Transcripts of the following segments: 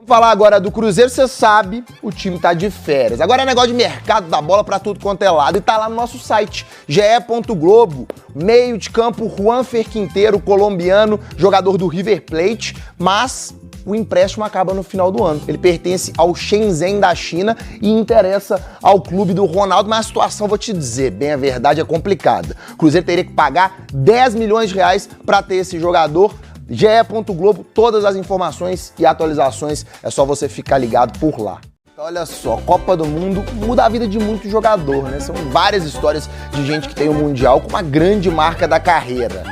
Falar agora do Cruzeiro, você sabe, o time tá de férias. Agora é negócio de mercado da bola pra tudo quanto é lado e tá lá no nosso site, ge.globo. Meio de campo, Juanfer Quinteiro, colombiano, jogador do River Plate, mas o empréstimo acaba no final do ano. Ele pertence ao Shenzhen da China e interessa ao clube do Ronaldo, mas a situação, vou te dizer, bem a verdade, é complicada. O Cruzeiro teria que pagar 10 milhões de reais pra ter esse jogador. ge.globo, todas as informações e atualizações, é só você ficar ligado por lá. Olha só, Copa do Mundo muda a vida de muito jogador, né? São várias histórias de gente que tem o Mundial como uma grande marca da carreira.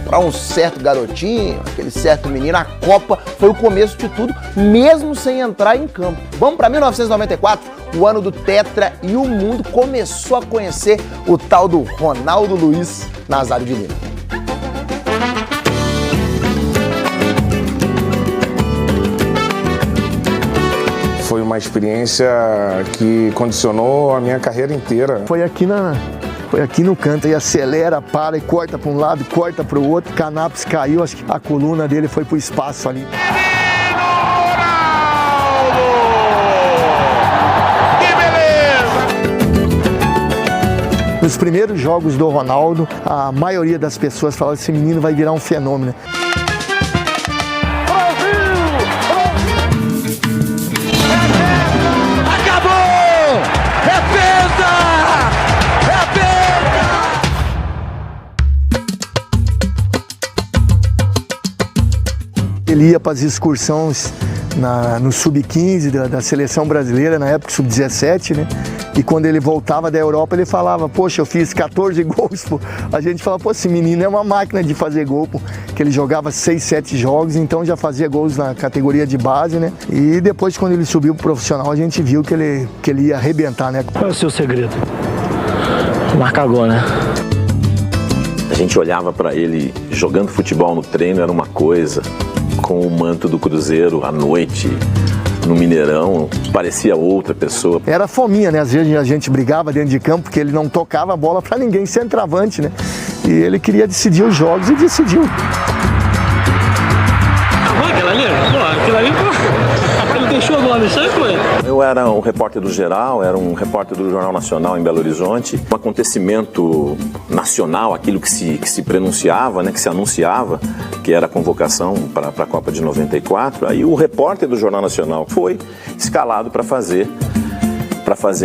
Para um certo garotinho, aquele certo menino, a Copa foi o começo de tudo, mesmo sem entrar em campo. Vamos para 1994, o ano do Tetra, e o mundo começou a conhecer o tal do Ronaldo Luiz Nazário de Lima. Foi uma experiência que condicionou a minha carreira inteira. Foi aqui no canto, e acelera, para e corta para um lado, corta para o outro. Canapes caiu, acho que a coluna dele foi para o espaço ali. Que beleza! Nos primeiros jogos do Ronaldo, a maioria das pessoas falava: esse menino vai virar um fenômeno. Ele ia para as excursões no Sub-15 da seleção brasileira, na época Sub-17, né? E quando ele voltava da Europa, ele falava: poxa, eu fiz 14 gols, pô. A gente falava: pô, esse menino é uma máquina de fazer gol, pô. Que ele jogava 6, 7 jogos, então já fazia gols na categoria de base, né? E depois, quando ele subiu pro profissional, a gente viu que ele ia arrebentar, né? Qual é o seu segredo? Marcar gol, né? A gente olhava para ele jogando futebol no treino, era uma coisa. Com o manto do Cruzeiro à noite, no Mineirão, parecia outra pessoa. Era fominha, né? Às vezes a gente brigava dentro de campo porque ele não tocava a bola para ninguém, centroavante, né? E ele queria decidir os jogos e decidiu. Aquilo ali, ele deixou a bola no chão, foi? Eu era um repórter do Geral, era um repórter do Jornal Nacional em Belo Horizonte. Um acontecimento nacional, aquilo que se prenunciava, né, que se anunciava, que era a convocação para a Copa de 94. Aí o repórter do Jornal Nacional foi escalado para fazer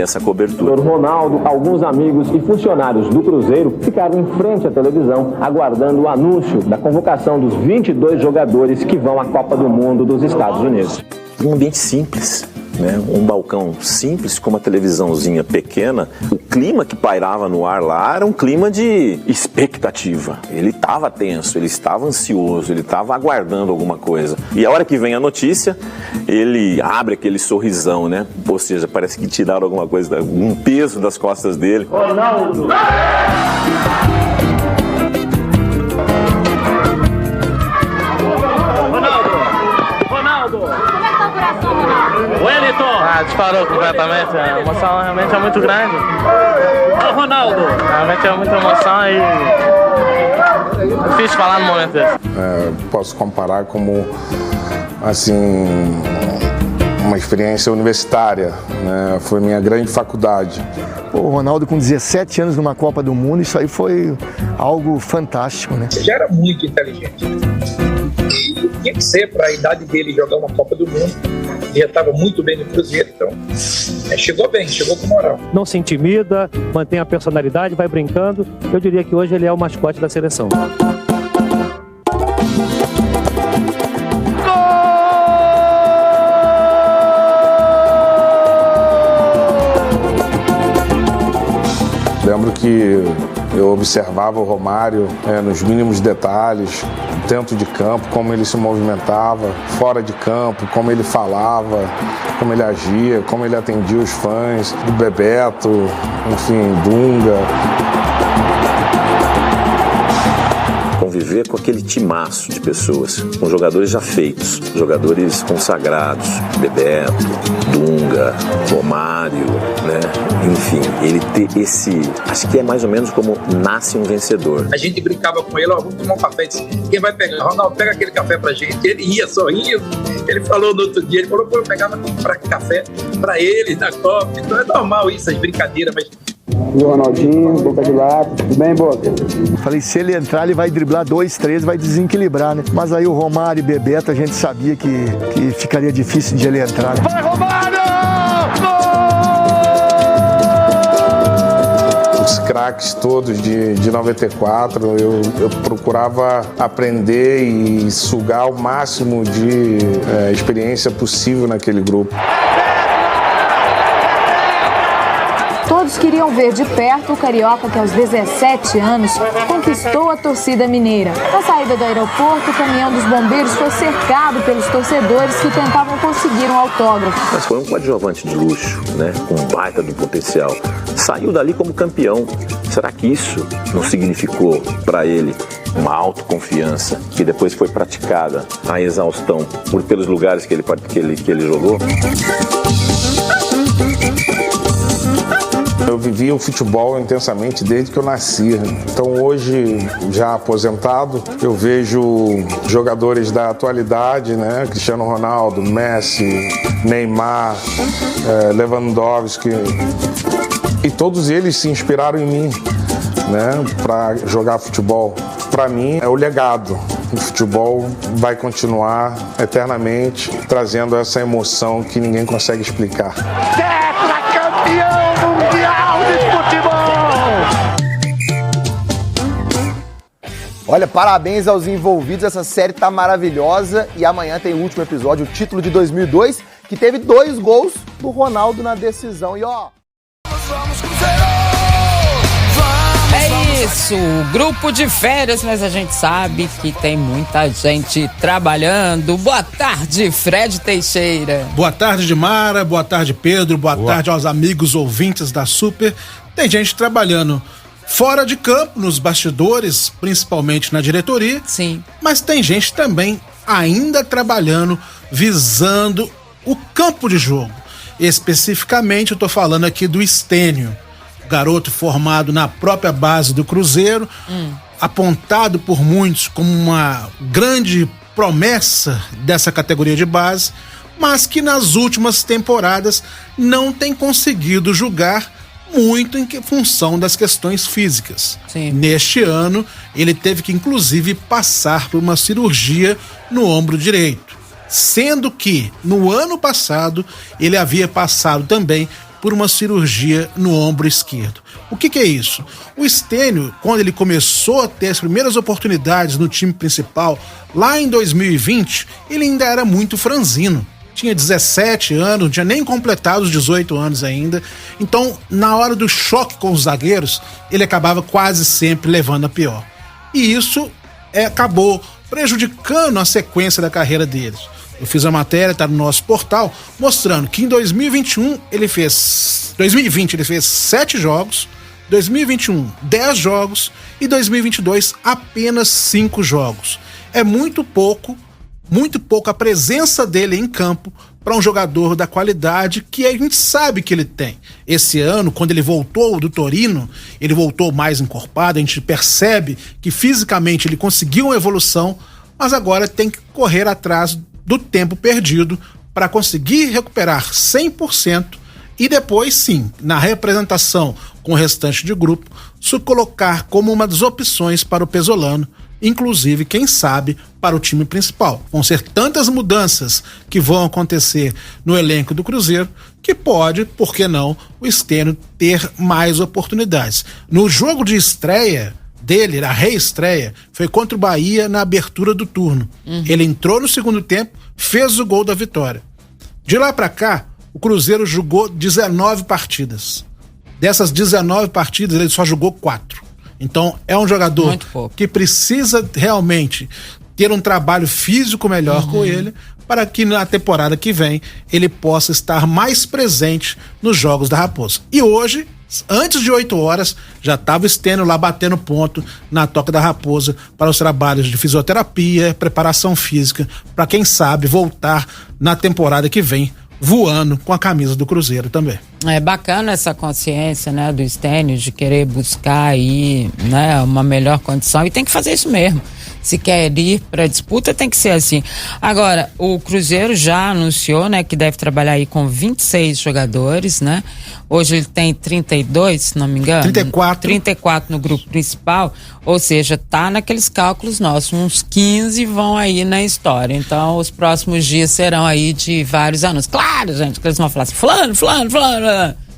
essa cobertura. O Ronaldo, alguns amigos e funcionários do Cruzeiro ficaram em frente à televisão, aguardando o anúncio da convocação dos 22 jogadores que vão à Copa do Mundo dos Estados Unidos. Um ambiente simples, né? Um balcão simples com uma televisãozinha pequena. O clima que pairava no ar lá era um clima de expectativa. Ele estava tenso, ele estava ansioso, ele estava aguardando alguma coisa. E a hora que vem a notícia, ele abre aquele sorrisão, né? Ou seja, parece que tiraram alguma coisa, um peso das costas dele. Ronaldo! Wellington! Disparou completamente, a emoção realmente é muito grande. Ronaldo! Realmente é muita emoção e difícil falar no momento desse. Posso comparar como, assim, uma experiência universitária, né? Foi minha grande faculdade. O Ronaldo com 17 anos numa Copa do Mundo, isso aí foi algo fantástico, né? Ele já era muito inteligente. E tinha que ser, para a idade dele, jogar uma Copa do Mundo. Ele já estava muito bem no Cruzeiro, então chegou bem, chegou com moral. Não se intimida, mantém a personalidade, vai brincando. Eu diria que hoje ele é o mascote da seleção. Lembro que eu observava o Romário nos mínimos detalhes, dentro de campo, como ele se movimentava, fora de campo, como ele falava, como ele agia, como ele atendia os fãs, do Bebeto, enfim, Dunga. conviver com aquele timaço de pessoas, com jogadores já feitos, jogadores consagrados, Bebeto, Dunga, Romário, né? Enfim, ele ter esse... Acho que é mais ou menos como nasce um vencedor. A gente brincava com ele, vamos tomar um café. Disse, quem vai pegar? Ronaldo, pega aquele café pra gente. Ele ia sorrindo. Ele falou no outro dia, ele falou, eu pegava pra café pra ele, na Copa. Então é normal isso, as brincadeiras, mas... E o Ronaldinho, Boca de Lata, tudo bem, Boca? Falei, se ele entrar, ele vai driblar 2, 3, vai desequilibrar, né? Mas aí o Romário e Bebeto, a gente sabia que ficaria difícil de ele entrar, né? Vai, Romário! Os craques todos de 94, eu procurava aprender e sugar o máximo de experiência possível naquele grupo. Todos queriam ver de perto o carioca que aos 17 anos conquistou a torcida mineira. Na saída do aeroporto, o caminhão dos bombeiros foi cercado pelos torcedores que tentavam conseguir um autógrafo. Mas foi um coadjuvante de luxo, né? Com um baita do potencial. Saiu dali como campeão. Será que isso não significou para ele uma autoconfiança que depois foi praticada à exaustão pelos lugares que ele jogou? Eu vivi o futebol intensamente desde que eu nasci. Então hoje, já aposentado, eu vejo jogadores da atualidade, né? Cristiano Ronaldo, Messi, Neymar, Lewandowski. E todos eles se inspiraram em mim, né? Para jogar futebol. Para mim é o legado. O futebol vai continuar eternamente trazendo essa emoção que ninguém consegue explicar. Tetracampeão mundial de futebol! Olha, parabéns aos envolvidos, essa série tá maravilhosa e amanhã tem o último episódio, o título de 2002, que teve 2 gols do Ronaldo na decisão. E ó... É isso, grupo de férias, mas a gente sabe que tem muita gente trabalhando. Boa tarde, Fred Teixeira. Boa tarde, Dimara, boa tarde, Pedro, boa tarde aos amigos ouvintes da Super. Tem gente trabalhando fora de campo, nos bastidores, principalmente na diretoria. Sim. Mas tem gente também ainda trabalhando, visando o campo de jogo. Especificamente, eu tô falando aqui do Stênio. Garoto formado na própria base do Cruzeiro, apontado por muitos como uma grande promessa dessa categoria de base, mas que nas últimas temporadas não tem conseguido jogar muito em função das questões físicas. Sim. Neste ano, ele teve que inclusive passar por uma cirurgia no ombro direito, sendo que no ano passado ele havia passado também por uma cirurgia no ombro esquerdo. O que é isso? O Stênio, quando ele começou a ter as primeiras oportunidades no time principal, lá em 2020, ele ainda era muito franzino. Tinha 17 anos, não tinha nem completado os 18 anos ainda. Então, na hora do choque com os zagueiros, ele acabava quase sempre levando a pior. E isso acabou prejudicando a sequência da carreira deles. Eu fiz a matéria, tá no nosso portal, mostrando que em 2020 ele fez 7 jogos, 2021 10 jogos e 2022 apenas 5 jogos. É muito pouco a presença dele em campo para um jogador da qualidade que a gente sabe que ele tem. Esse ano, quando ele voltou do Torino, ele voltou mais encorpado, a gente percebe que fisicamente ele conseguiu uma evolução, mas agora tem que correr atrás do tempo perdido para conseguir recuperar 100% e depois sim, na representação com o restante de grupo, se colocar como uma das opções para o pesolano, inclusive, quem sabe, para o time principal. Vão ser tantas mudanças que vão acontecer no elenco do Cruzeiro que pode, por que não, o Stênio ter mais oportunidades. No jogo de estreia dele, a reestreia, foi contra o Bahia na abertura do turno. Ele entrou no segundo tempo, fez o gol da vitória. De lá pra cá, o Cruzeiro jogou 19 partidas. Dessas 19 partidas, ele só jogou 4. Então, é um jogador que precisa realmente ter um trabalho físico melhor com ele, para que na temporada que vem ele possa estar mais presente nos jogos da Raposa. E hoje Antes de 8 horas, já estava o Stênio lá batendo ponto na Toca da Raposa para os trabalhos de fisioterapia, preparação física, para quem sabe voltar na temporada que vem voando com a camisa do Cruzeiro também. É bacana essa consciência, né, do Stênio de querer buscar aí, né, uma melhor condição, e tem que fazer isso mesmo. Se quer ir para disputa, tem que ser assim. Agora, o Cruzeiro já anunciou, né, que deve trabalhar aí com 26 jogadores, né? Hoje ele tem 32, se não me engano. 34 no grupo principal, ou seja, tá naqueles cálculos nossos, uns 15 vão aí na história. Então, os próximos dias serão aí de vários anúncios. Claro, gente, que eles vão falar assim, fulano.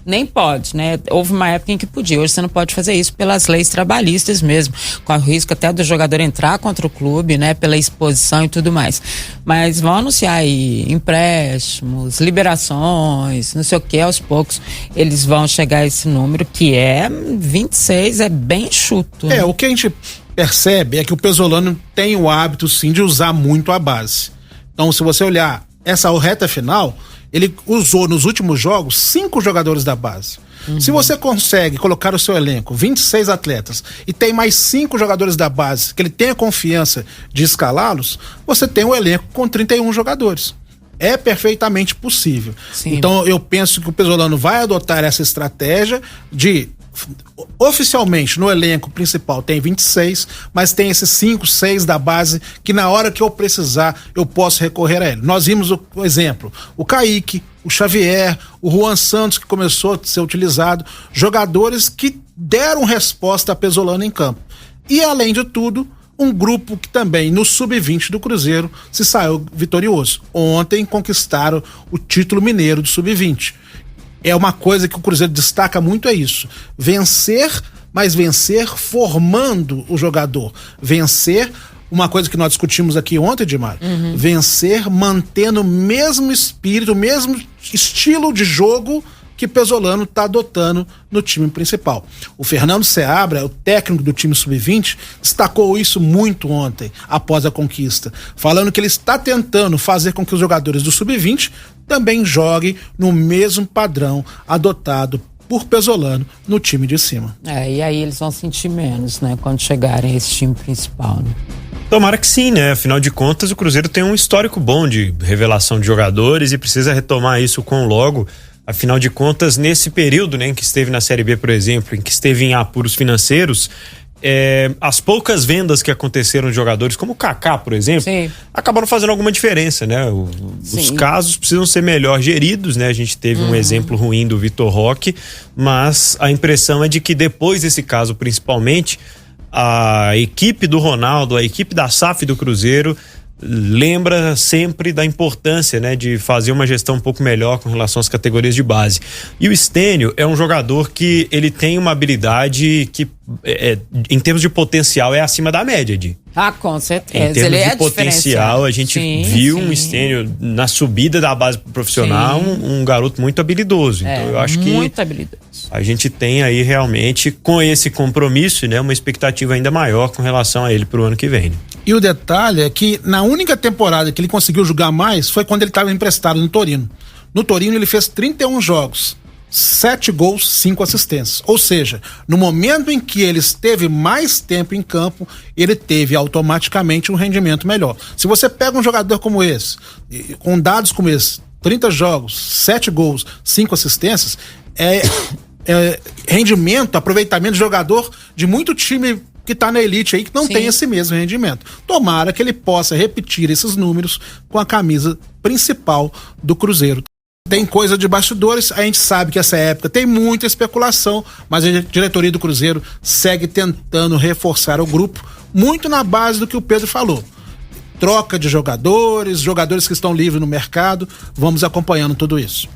Nem pode, né? Houve uma época em que podia. Hoje você não pode fazer isso pelas leis trabalhistas mesmo, com o risco até do jogador entrar contra o clube, né? Pela exposição e tudo mais. Mas vão anunciar aí empréstimos, liberações, não sei o que, aos poucos eles vão chegar a esse número, que é 26, é bem enxuto. Né? O que a gente percebe é que o Pesolano tem o hábito, sim, de usar muito a base. Então, se você olhar essa reta final, ele usou nos últimos jogos 5 jogadores da base. Se você consegue colocar o seu elenco, 26 atletas, e tem mais 5 jogadores da base, que ele tenha confiança de escalá-los, você tem um elenco com 31 jogadores. É perfeitamente possível. Sim. Então eu penso que o Pesolano vai adotar essa estratégia de... Oficialmente no elenco principal tem 26, mas tem esses 5, 6 da base que na hora que eu precisar eu posso recorrer a ele. Nós vimos o exemplo, o Kaique, o Xavier, o Juan Santos, que começou a ser utilizado, jogadores que deram resposta a Pesolano em campo. E além de tudo, um grupo que também no sub-20 do Cruzeiro se saiu vitorioso. Ontem conquistaram o título mineiro do sub-20. É uma coisa que o Cruzeiro destaca muito, é isso. Vencer, mas vencer formando o jogador. Vencer, uma coisa que nós discutimos aqui ontem, Edmar, vencer mantendo o mesmo espírito, o mesmo estilo de jogo que Pesolano está adotando no time principal. O Fernando Seabra, o técnico do time sub-20, destacou isso muito ontem, após a conquista, falando que ele está tentando fazer com que os jogadores do sub-20 também joguem no mesmo padrão adotado por Pesolano no time de cima. E aí eles vão sentir menos, né, quando chegarem a esse time principal, né? Tomara que sim, né? Afinal de contas, o Cruzeiro tem um histórico bom de revelação de jogadores e precisa retomar isso com logo. Afinal de contas, nesse período, né, em que esteve na Série B, por exemplo, em que esteve em apuros financeiros, as poucas vendas que aconteceram de jogadores, como o Kaká, por exemplo, acabaram fazendo alguma diferença, né? Os casos precisam ser melhor geridos, né? A gente teve um exemplo ruim do Vitor Roque, mas a impressão é de que depois desse caso, principalmente, a equipe do Ronaldo, a equipe da SAF do Cruzeiro, lembra sempre da importância, né, de fazer uma gestão um pouco melhor com relação às categorias de base. E o Stênio é um jogador que ele tem uma habilidade que, em termos de potencial, é acima da média, com certeza. Em termos de potencial, a gente viu um Stênio na subida da base profissional, um garoto muito habilidoso. Então eu acho que muito habilidoso. A gente tem aí realmente, com esse compromisso, né, uma expectativa ainda maior com relação a ele pro ano que vem. E o detalhe é que na única temporada que ele conseguiu jogar mais foi quando ele estava emprestado no Torino. No Torino ele fez 31 jogos, 7 gols, 5 assistências. Ou seja, no momento em que ele esteve mais tempo em campo, ele teve automaticamente um rendimento melhor. Se você pega um jogador como esse, com dados como esse, 30 jogos, 7 gols, 5 assistências, rendimento, aproveitamento de jogador de muito time que tá na elite aí, que não tem esse mesmo rendimento. Tomara que ele possa repetir esses números com a camisa principal do Cruzeiro. Tem coisa de bastidores, a gente sabe que essa época tem muita especulação, mas a diretoria do Cruzeiro segue tentando reforçar o grupo, muito na base do que o Pedro falou. Troca de jogadores que estão livres no mercado, vamos acompanhando tudo isso.